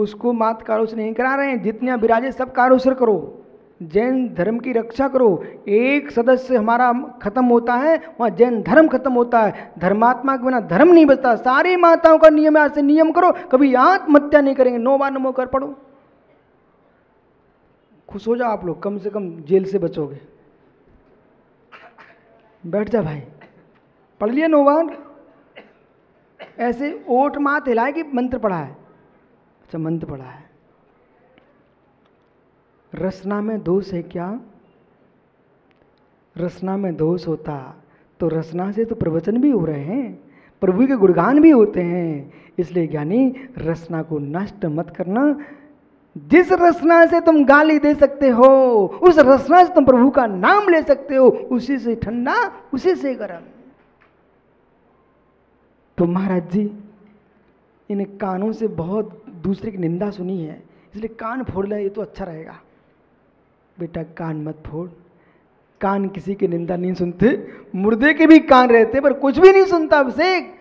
उसको मात कारोश नहीं करा रहे हैं। जितने विराजे सब कारोसर करो, जैन धर्म की रक्षा करो। एक सदस्य हमारा खत्म होता है, वहाँ जैन धर्म खत्म होता है। धर्मात्मा के बिना धर्म नहीं बचता। सारी माताओं का नियम है, आज से नियम करो, कभी आत्महत्या नहीं करेंगे। 9 बार नमो कर पढ़ो, खुश हो जाओ आप लोग, कम से कम जेल से बचोगे। बैठ जा भाई, पढ़ लिया 9 बार। ऐसे ओट मात हिलाए कि मंत्र पढ़ा है। अच्छा, मंत्र पढ़ा है। रचना में दोष है क्या? रचना में दोष होता तो रचना से तो प्रवचन भी हो रहे हैं, प्रभु के गुणगान भी होते हैं। इसलिए ज्ञानी, रचना को नष्ट मत करना। जिस रचना से तुम गाली दे सकते हो, उस रचना से तुम प्रभु का नाम ले सकते हो। उसी से ठंडा, उसी से गर्म। तो महाराज जी, इन कानों से बहुत दूसरे की निंदा सुनी है, इसलिए कान फोड़ ले, ये तो अच्छा रहेगा। बेटा कान मत फोड़, कान किसी की निंदा नहीं सुनते। मुर्दे के भी कान रहते पर कुछ भी नहीं सुनता। अभिषेक,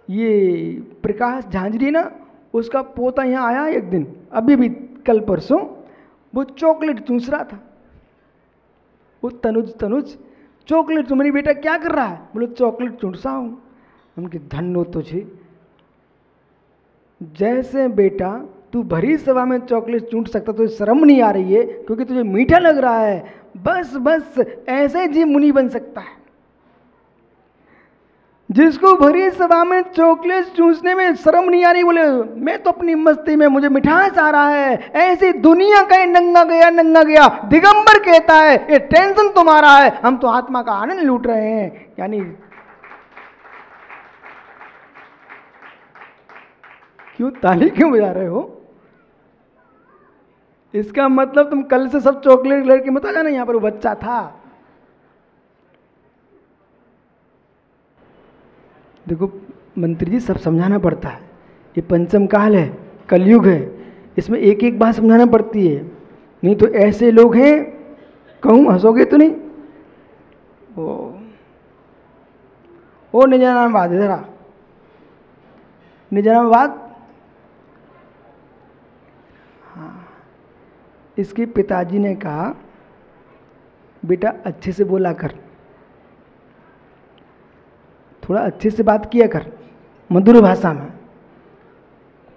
ये प्रकाश झांझरी ना, उसका पोता यहाँ आया एक दिन, अभी भी कल परसों, वो चॉकलेट चूस रहा था। वो तनुज चॉकलेट, तुम्हारी बेटा क्या कर रहा है? बोले चॉकलेट चूसा हूँ। उनकी धन हो तुझे, जैसे बेटा तू भरी सभा में चॉकलेट चूंट सकता, तुझे शर्म नहीं आ रही है क्योंकि तुझे मीठा लग रहा है। बस ऐसे जी मुनि बन सकता है जिसको भरी सभा में चॉकलेट चूसने में शर्म नहीं आ रही। बोले मैं तो अपनी मस्ती में, मुझे मिठास आ रहा है। ऐसी दुनिया कहे नंगा गया। दिगंबर कहता है ये टेंशन तुम्हारा है, हम तो आत्मा का आनंद लूट रहे हैं। यानी क्यों ताली क्यों बजा रहे हो? इसका मतलब तुम कल से सब चॉकलेट लड़के मत आ जाना, यहां पर वो बच्चा था। देखो मंत्री जी, सब समझाना पड़ता है। ये पंचम काल है, कलयुग है, इसमें एक एक बात समझाना पड़ती है। नहीं तो ऐसे लोग हैं, कहूँ हंसोगे तो नहीं। ओ निजानाबाद, इधर आ। निजानाबाद, हाँ, इसके पिताजी ने कहा बेटा अच्छे से बोला कर, थोड़ा अच्छे से बात किया कर, मधुर भाषा में।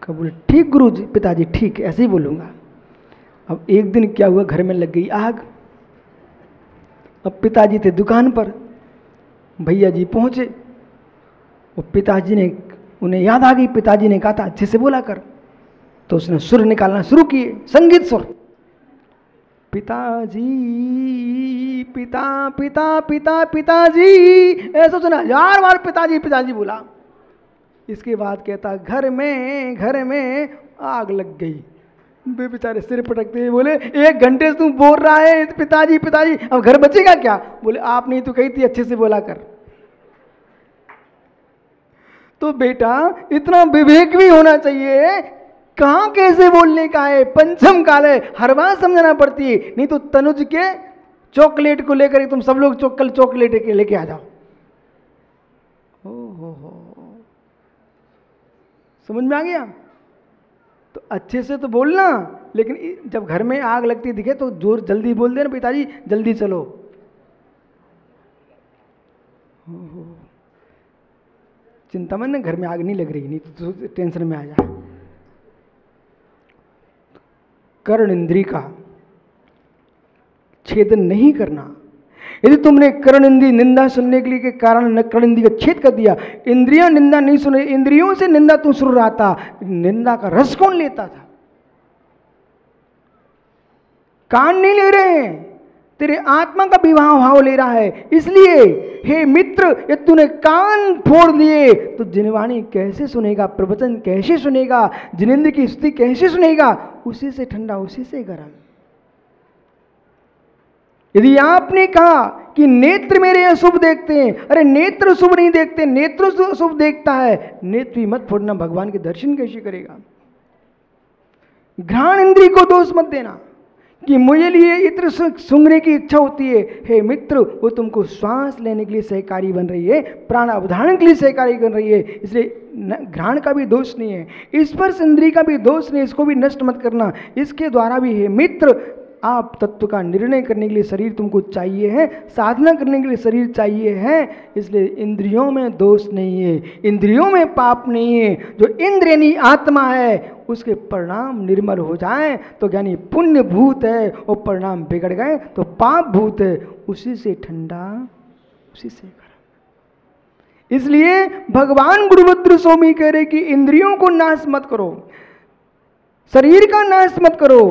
कब बोले ठीक गुरुजी, पिताजी ठीक, ऐसे ही बोलूँगा। अब एक दिन क्या हुआ, घर में लग गई आग। अब पिताजी थे दुकान पर, भैया जी पहुँचे। वो पिताजी ने, उन्हें याद आ गई, पिताजी ने कहा था अच्छे से बोला कर, तो उसने सुर निकालना शुरू किए, संगीत सुर। पिताजी, पिता पिता पिता पिताजी, ऐसा सुना 1000 बार पिताजी पिताजी बोला। इसके बाद कहता घर में आग लग गई। वे बेचारे सिर पटकते हुए बोले 1 घंटे से तू बोल रहा है पिताजी पिताजी, अब घर बचेगा क्या? बोले आपने तो कही थी अच्छे से बोला कर। तो बेटा इतना विवेक भी होना चाहिए, कहाँ कैसे बोलने का है। पंचम काल है, हर बात समझाना पड़ती है। नहीं तो तनुज के चॉकलेट को लेकर तुम सब लोग कल चॉकलेट के लेके आ जाओ। हो समझ में आ गया? तो अच्छे से तो बोलना, लेकिन जब घर में आग लगती दिखे तो जोर जल्दी बोल देना, पिताजी जल्दी चलो। चिंता मन, घर में आग नहीं लग रही, नहीं तो टेंशन में आ जा। कर्ण इंद्री का छेदन नहीं करना। यदि तुमने कर्ण इंद्री निंदा सुनने के लिए के कारण कर्ण इंद्री का छेद कर दिया, इंद्रियां निंदा नहीं सुने, इंद्रियों से निंदा तू सुन रहा था, निंदा का रस कौन लेता था? कान नहीं ले रहे हैं, तेरे आत्मा का विवाह भाव ले रहा है। इसलिए हे मित्र, यदि तूने कान फोड़ दिए तो जिनवाणी कैसे सुनेगा, प्रवचन कैसे सुनेगा, जिनेंद्र की स्तुति कैसे सुनेगा? उसी से ठंडा, उसी से गर्म। यदि आपने कहा कि नेत्र मेरे अशुभ देखते हैं, अरे नेत्र शुभ नहीं देखते, नेत्र शुभ देखता है। नेत्र भी मत फोड़ना, भगवान के दर्शन कैसे करेगा? घ्राण इंद्री को दोष मत देना कि मुझे लिए इत्र सूंघने की इच्छा होती है। हे मित्र, वो तुमको श्वास लेने के लिए सहकारी बन रही है, प्राण अवधारण के लिए सहकारी बन रही है, इसलिए घ्राण का भी दोष नहीं है, स्पर्श इंद्रिय का भी दोष नहीं, इसको भी नष्ट मत करना। इसके द्वारा भी हे मित्र, आप तत्व का निर्णय करने के लिए शरीर तुमको चाहिए है, साधना करने के लिए शरीर चाहिए है, इसलिए इंद्रियों में दोष नहीं है, इंद्रियों में पाप नहीं है। जो इंद्र यानी आत्मा है, उसके परिणाम निर्मल हो जाएं तो ज्ञानी पुण्य भूत है, और परिणाम बिगड़ गए तो पाप भूत है, उसी से ठंडा उसी से गर्म। इसलिए भगवान गुरुभद्र स्वामी कह रहे कि इंद्रियों को नाश मत करो, शरीर का नाश मत करो।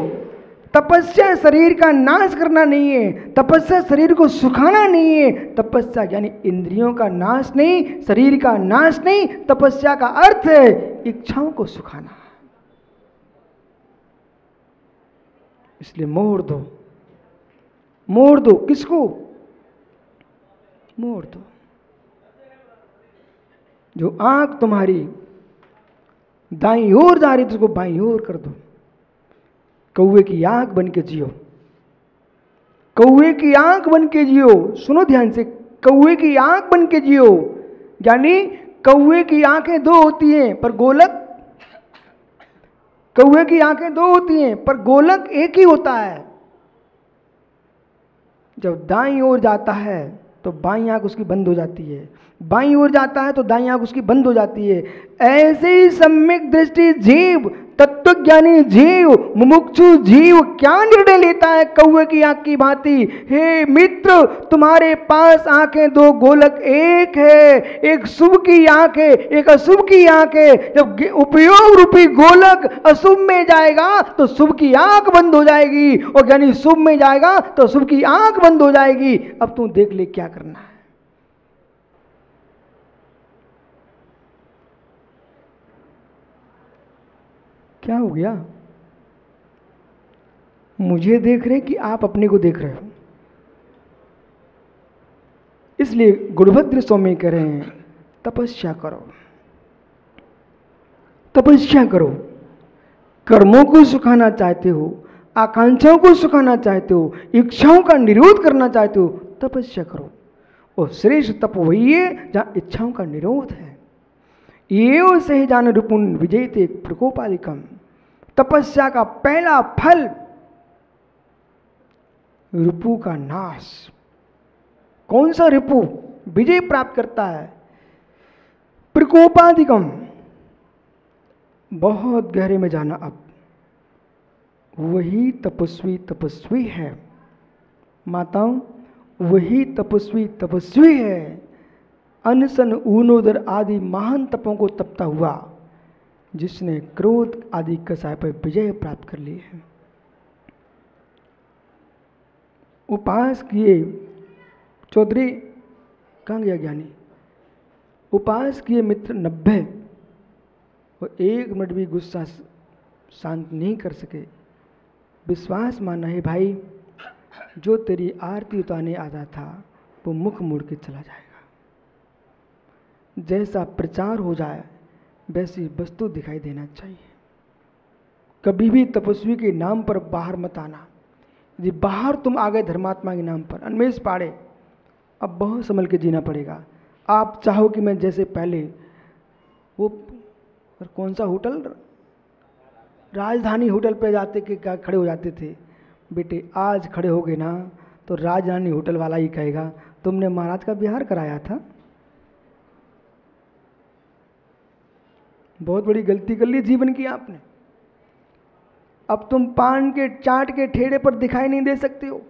तपस्या शरीर का नाश करना नहीं है, तपस्या शरीर को सुखाना नहीं है। तपस्या यानी इंद्रियों का नाश नहीं, शरीर का नाश नहीं, तपस्या का अर्थ है इच्छाओं को सुखाना। इसलिए मोड़ दो, मोड़ दो। किसको मोड़ दो? जो आंख तुम्हारी दाईं ओर जा रही, उसको बाईं ओर कर दो। कौवे की आंख बन के जियो, कौवे की आंख बन के जियो। सुनो ध्यान से, कौवे की आंख बन के जियो, यानी कौवे की आंखें दो होती हैं पर गोलक, कौवे की आंखें दो होती हैं पर गोलक एक ही होता है। जब दाईं ओर जाता है तो बाईं आंख उसकी बंद हो जाती है, बाईं ओर जाता है तो दाईं आंख उसकी बंद हो जाती है। ऐसे ही सम्यक दृष्टि जीव, तत्वज्ञानी जीव, मुमुक्षु जीव क्या निर्णय लेता है कौवे की आंख की भांति? हे मित्र, तुम्हारे पास आंखें दो, गोलक एक है, एक शुभ की आंख है, एक अशुभ की आंख है। जब उपयोग रूपी गोलक अशुभ में जाएगा तो शुभ की आंख बंद हो जाएगी, और यानी शुभ में जाएगा तो शुभ की आंख बंद हो जाएगी। अब तू देख ले क्या करना है। क्या हो गया? मुझे देख रहे कि आप अपने को देख रहे हो? इसलिए गुरुभद्र स्वामी कह रहे हैं तपस्या करो, तपस्या करो। कर्मों को सुखाना चाहते हो, आकांक्षाओं को सुखाना चाहते हो, इच्छाओं का निरोध करना चाहते हो, तपस्या करो। और श्रेष्ठ तप वही है जहां इच्छाओं का निरोध है। एव सहजान रिपुन विजयते प्रकोपादिकम। तपस्या का पहला फल रिपु का नाश। कौन सा रिपु विजय प्राप्त करता है? प्रकोपादिकम। बहुत गहरे में जाना। अब वही तपस्वी तपस्वी है माताओं, वही तपस्वी तपस्वी है। अनशन ऊनोदर आदि महान तपों को तपता हुआ, जिसने क्रोध आदि कसाय पर विजय प्राप्त कर ली है। उपास किए चौधरी, कहाँ गया ज्ञानी? उपास किए मित्र 90 और 1 मिनट भी गुस्सा शांत नहीं कर सके। विश्वास माना है भाई, जो तेरी आरती उतारने आता था वो मुख मोड़ के चला जाएगा। जैसा प्रचार हो जाए वैसी वस्तु दिखाई देना चाहिए। कभी भी तपस्वी के नाम पर बाहर मत आना। यदि बाहर तुम आ गए धर्मात्मा के नाम पर, अन्वेष पाड़े, अब बहुत संभल के जीना पड़ेगा। आप चाहो कि मैं जैसे पहले वो कौन सा होटल, राजधानी होटल पे जाते कि खड़े हो जाते थे। बेटे आज खड़े हो गए ना तो राजधानी होटल वाला ही कहेगा तुमने महाराज का विहार कराया था। बहुत बड़ी गलती कर ली जीवन की आपने। अब तुम पान के चाट के ठेले पर दिखाई नहीं दे सकते हो।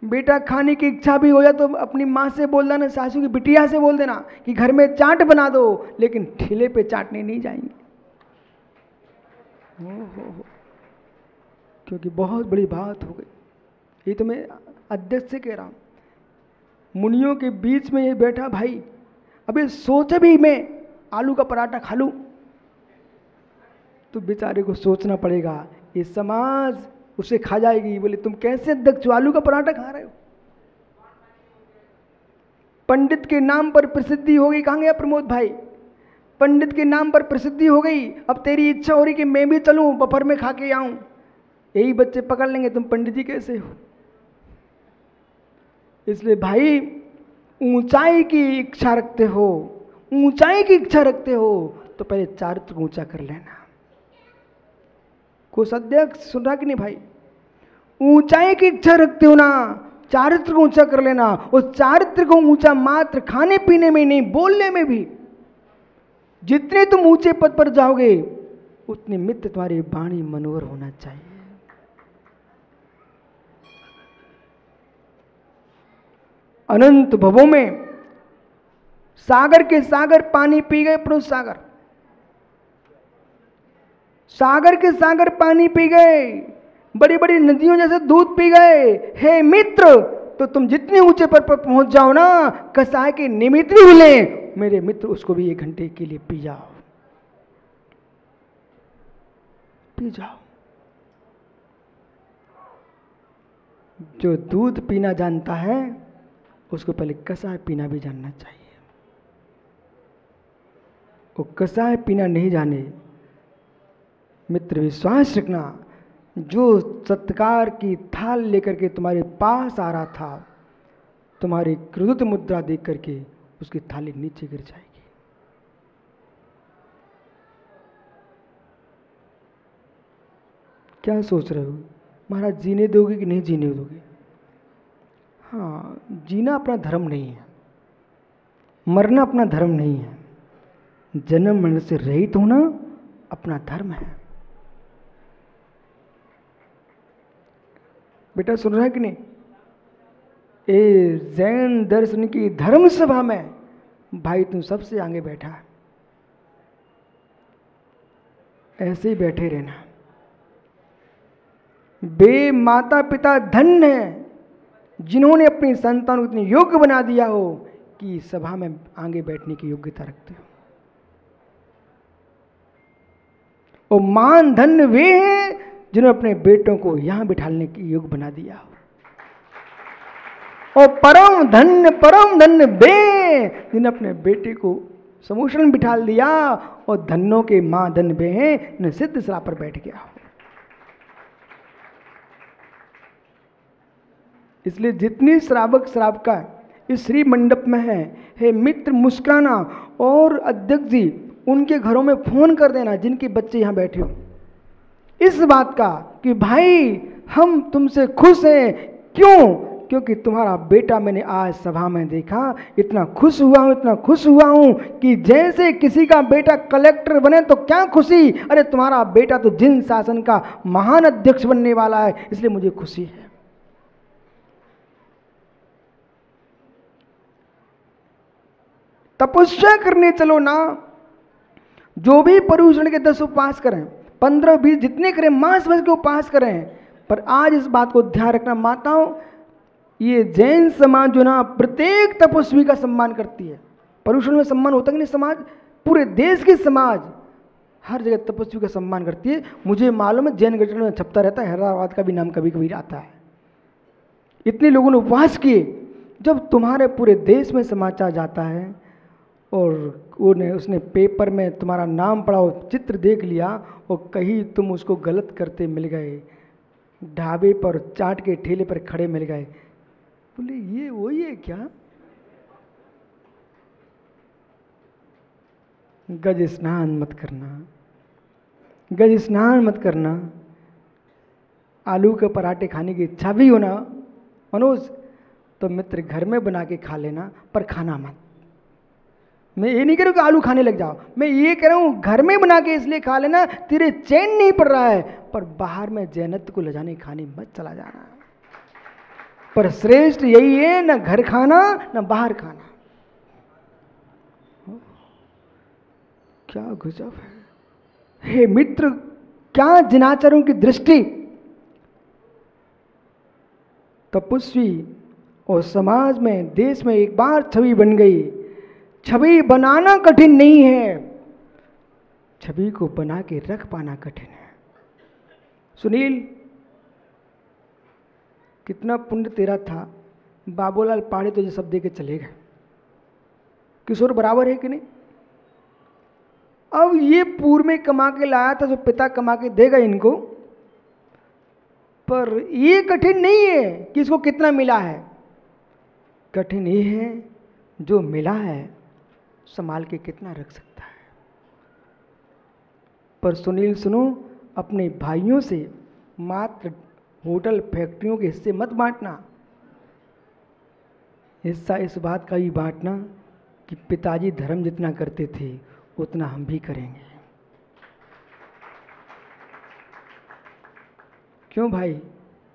बेटा खाने की इच्छा भी हो जाए तो अपनी माँ से बोल देना, सासू की बिटिया से बोल देना कि घर में चाट बना दो, लेकिन ठेले पे चाटने नहीं जाएंगे। हो। क्योंकि बहुत बड़ी बात हो गई। ये तो मैं अध्यक्ष से कह रहा हूँ, मुनियों के बीच में ये बैठा भाई, अबे सोच भी मैं आलू का पराठा खा लूं तो बेचारे को सोचना पड़ेगा, ये समाज उसे खा जाएगी। बोले तुम कैसे अध्यक्ष आलू का पराठा खा रहे हो? पंडित के नाम पर प्रसिद्धि हो गई। कहाँ गया प्रमोद भाई? पंडित के नाम पर प्रसिद्धि हो गई। अब तेरी इच्छा हो रही कि मैं भी चलूं बफर में खा के आऊं। यही बच्चे पकड़ लेंगे तुम पंडित जी कैसे हो। इसलिए भाई ऊंचाई की इच्छा रखते हो, ऊंचाई की इच्छा रखते हो तो पहले चारित्र को ऊंचा कर लेना। कोषाध्यक्ष सुन रहा कि नहीं भाई, ऊंचाई की इच्छा रखते हो ना, चारित्र को ऊंचा कर लेना। और चारित्र को ऊंचा मात्र खाने पीने में नहीं, बोलने में भी। जितने तुम ऊंचे पद पर जाओगे उतने मित्र तुम्हारी वाणी मनोहर होना चाहिए। अनंत भवों में सागर के सागर पानी पी गए पुरुष सागर, सागर के सागर पानी पी गए, बड़ी बड़ी नदियों जैसे दूध पी गए। हे मित्र, तो तुम जितने ऊंचे पर पहुंच जाओ ना, कसाय के निमित्त भी मिले मेरे मित्र, उसको भी 1 घंटे के लिए पी जाओ, पी जाओ। जो दूध पीना जानता है उसको पहले कसाय पीना भी जानना चाहिए। वो कसाय पीना नहीं जाने, मित्र विश्वास रखना, जो सत्कार की थाल लेकर के तुम्हारे पास आ रहा था, तुम्हारी क्रोधित मुद्रा देख करके उसकी थाली नीचे गिर जाएगी। क्या सोच रहे हो महाराज, जीने दोगे कि नहीं जीने दोगे? हाँ, जीना अपना धर्म नहीं है, मरना अपना धर्म नहीं है, जन्म मरण से रहित होना अपना धर्म है। बेटा सुन रहा है कि नहीं? ए जैन दर्शन की धर्म सभा में भाई तुम सबसे आगे बैठा है, ऐसे ही बैठे रहना। बे माता पिता धन्य है जिन्होंने अपनी संतान को इतने योग्य बना दिया हो कि सभा में आगे बैठने की योग्यता रखते हो। और मान धन्य वे हैं जिन्होंने अपने बेटों को यहां बिठाने की योग्य बना दिया हो। और परम धन्य वे जिन्होंने अपने बेटे को समूषण बिठा दिया। और धन्यों के मां धन्य वे हैं जिन्हें सिद्ध श्राप पर बैठ गया हो। इसलिए जितनी श्रावक श्रावका इस श्री मंडप में है, हे मित्र मुस्कुराना। और अध्यक्ष जी उनके घरों में फोन कर देना जिनके बच्चे यहाँ बैठे हो, इस बात का कि भाई हम तुमसे खुश हैं। क्यों? क्योंकि तुम्हारा बेटा मैंने आज सभा में देखा, इतना खुश हुआ हूँ कि जैसे किसी का बेटा कलेक्टर बने तो क्या खुशी, अरे तुम्हारा बेटा तो जिन शासन का महान अध्यक्ष बनने वाला है, इसलिए मुझे खुशी है। तपस्या करने चलो ना। जो भी पर्युषण के 10 उपवास करें, 15-20 जितने करें, मास भर के उपवास करें, पर आज इस बात को ध्यान रखना माताओं, ये जैन समाज जो ना प्रत्येक तपस्वी का सम्मान करती है। पर्युषण में सम्मान होता है कि नहीं? समाज, पूरे देश की समाज हर जगह तपस्वी का सम्मान करती है। मुझे मालूम है जैन गठन में छपता रहता है, हैदराबाद का भी नाम कभी कभी आता है। इतने लोगों ने उपवास किए। जब तुम्हारे पूरे देश में समाचार जाता है और उसने पेपर में तुम्हारा नाम पढ़ा, हो चित्र देख लिया और कहीं तुम उसको गलत करते मिल गए, ढाबे पर चाट के ठेले पर खड़े मिल गए, बोले ये वही है क्या? गज स्नान मत करना, गज स्नान मत करना। आलू के पराठे खाने की इच्छा भी हो ना मनोज, तो मित्र घर में बना के खा लेना, पर खाना मत। मैं ये नहीं कह रहा हूं कि आलू खाने लग जाओ, मैं ये कह रहा हूं घर में बना के इसलिए खा लेना, तेरे चैन नहीं पड़ रहा है, पर बाहर में जैनत को ले जाने खाने मत चला जाना। पर श्रेष्ठ यही है, न घर खाना न बाहर खाना। क्या गजब है। हे मित्र, क्या जिनाचारों की दृष्टि। तपस्वी और समाज में, देश में एक बार छवि बन गई। छवि बनाना कठिन नहीं है, छवि को बना के रख पाना कठिन है। सुनील, कितना पुण्य तेरा था, बाबूलाल पाड़े तुझे सब दे के चले गए। किशोर बराबर है कि नहीं? अब ये पूर्व में कमा के लाया था, जो पिता कमा के देगा इनको, पर ये कठिन नहीं है कि इसको कितना मिला है, कठिन ये है जो मिला है संभाल के कितना रख सकता है। पर सुनील सुनो, अपने भाइयों से मात्र होटल फैक्ट्रियों के हिस्से मत बांटना, हिस्सा इस बात का ही बांटना कि पिताजी धर्म जितना करते थे उतना हम भी करेंगे। क्यों भाई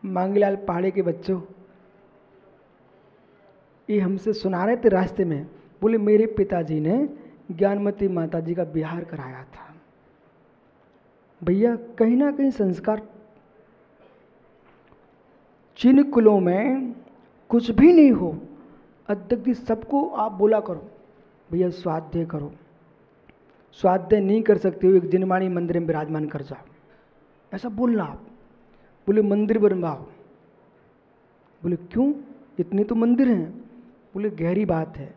मांगीलाल पहाड़े के बच्चों, ये हमसे सुना रहे थे रास्ते में, बोले मेरे पिताजी ने ज्ञानमती माताजी का बिहार कराया था। भैया कहीं ना कहीं संस्कार, जिन कुलों में कुछ भी नहीं हो अध्यक्ष सबको आप बोला करो भैया स्वाध्याय करो, स्वाध्याय नहीं कर सकते हो एक जिनवाणी मंदिर में विराजमान कर जाओ, ऐसा बोलना आप। बोले मंदिर बनवाओ, बोले क्यों, इतने तो मंदिर हैं। बोले गहरी बात है,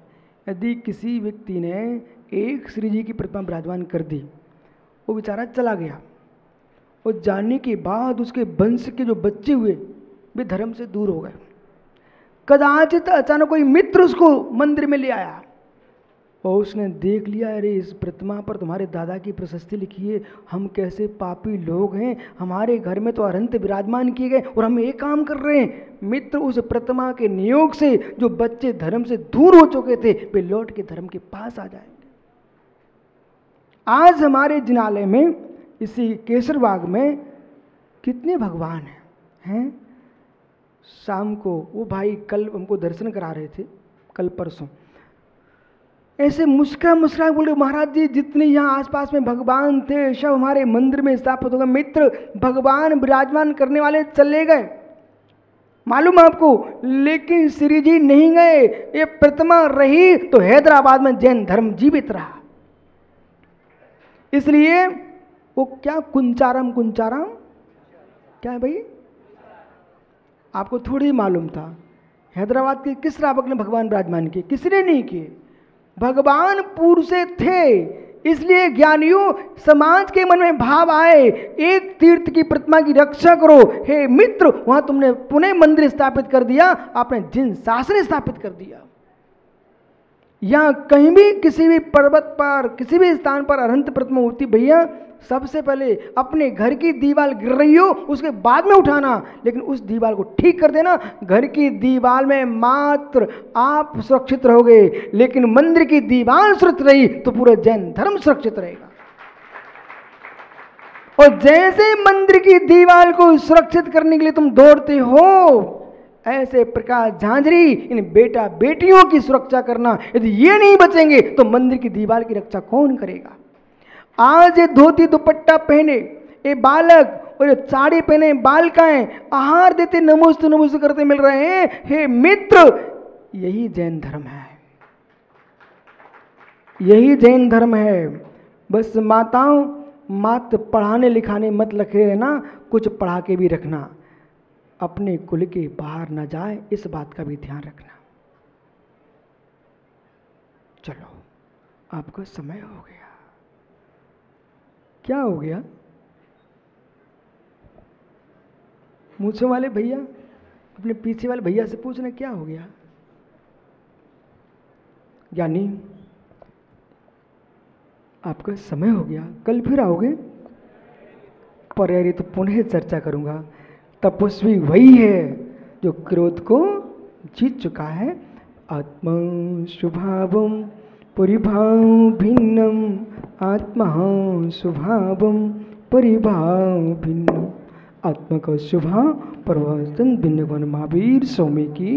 यदि किसी व्यक्ति ने एक श्री जी की प्रतिमा विराजमान कर दी, वो बेचारा चला गया और जाने के बाद उसके वंश के जो बच्चे हुए वे धर्म से दूर हो गए। कदाचित अचानक कोई मित्र उसको मंदिर में ले आया और उसने देख लिया, अरे इस प्रतिमा पर तुम्हारे दादा की प्रशस्ति लिखी है, हम कैसे पापी लोग हैं, हमारे घर में तो अनंत विराजमान किए गए और हम एक काम कर रहे हैं। मित्र उस प्रतिमा के नियोग से जो बच्चे धर्म से दूर हो चुके थे वे लौट के धर्म के पास आ जाएंगे। आज हमारे जिनालय में इसी केसरबाग में कितने भगवान हैं। शाम को वो भाई कल हमको दर्शन करा रहे थे, कल परसों, ऐसे मुस्कुरा मुस्कुरा बोले महाराज जी जितने यहाँ आसपास में भगवान थे सब हमारे मंदिर में स्थापित हो गए। मित्र भगवान विराजमान करने वाले चले गए, मालूम आपको, लेकिन श्री जी नहीं गए। ये प्रतिमा रही तो हैदराबाद में जैन धर्म जीवित रहा। इसलिए वो क्या कुंचारम क्या है भाई, आपको थोड़ी मालूम था। हैदराबाद के किस रावक ने भगवान विराजमान किए, किसने नहीं किए, भगवान पूर्व से थे। इसलिए ज्ञानियों समाज के मन में भाव आए, एक तीर्थ की प्रतिमा की रक्षा करो। हे मित्र, वहां तुमने पुनः मंदिर स्थापित कर दिया, आपने जिन शासन स्थापित कर दिया। यहां कहीं भी किसी भी पर्वत पर किसी भी स्थान पर अनंत प्रतिमा होती, भैया सबसे पहले अपने घर की दीवार गिर रही हो उसके बाद में उठाना, लेकिन उस दीवार को ठीक कर देना। घर की दीवार में मात्र आप सुरक्षित रहोगे, लेकिन मंदिर की दीवार सुरक्षित रही तो पूरा जैन धर्म सुरक्षित रहेगा। और जैसे मंदिर की दीवार को सुरक्षित करने के लिए तुम दौड़ते हो, ऐसे प्रकाश झांझरी इन बेटा बेटियों की सुरक्षा करना। यदि ये नहीं बचेंगे तो मंदिर की दीवार की रक्षा कौन करेगा। आज ये धोती दुपट्टा पहने ये बालक और ये साड़ी पहने बालिकाएं आहार देते नमोस्तु नमोस्तु करते मिल रहे हैं। हे मित्र, यही जैन धर्म है, यही जैन धर्म है। बस माताओं मात्र पढ़ाने लिखाने मत रखे रहना, कुछ पढ़ा के भी रखना, अपने कुल के बाहर न जाए, इस बात का भी ध्यान रखना। चलो आपका समय हो गया। क्या हो गया, मूंछों वाले भैया अपने पीछे वाले भैया से पूछना क्या हो गया। ज्ञानी आपका समय हो गया, कल फिर आओगे। पर यार ये तो पुनः चर्चा करूंगा। तपस्वी वही है जो क्रोध को जीत चुका है। आत्मा स्वभावम परिभाव भिन्नम, आत्मा स्वभावम परिभाव भिन्नम। आत्मा का स्वभाव परिवर्तन भिन्न। महावीर स्वामी की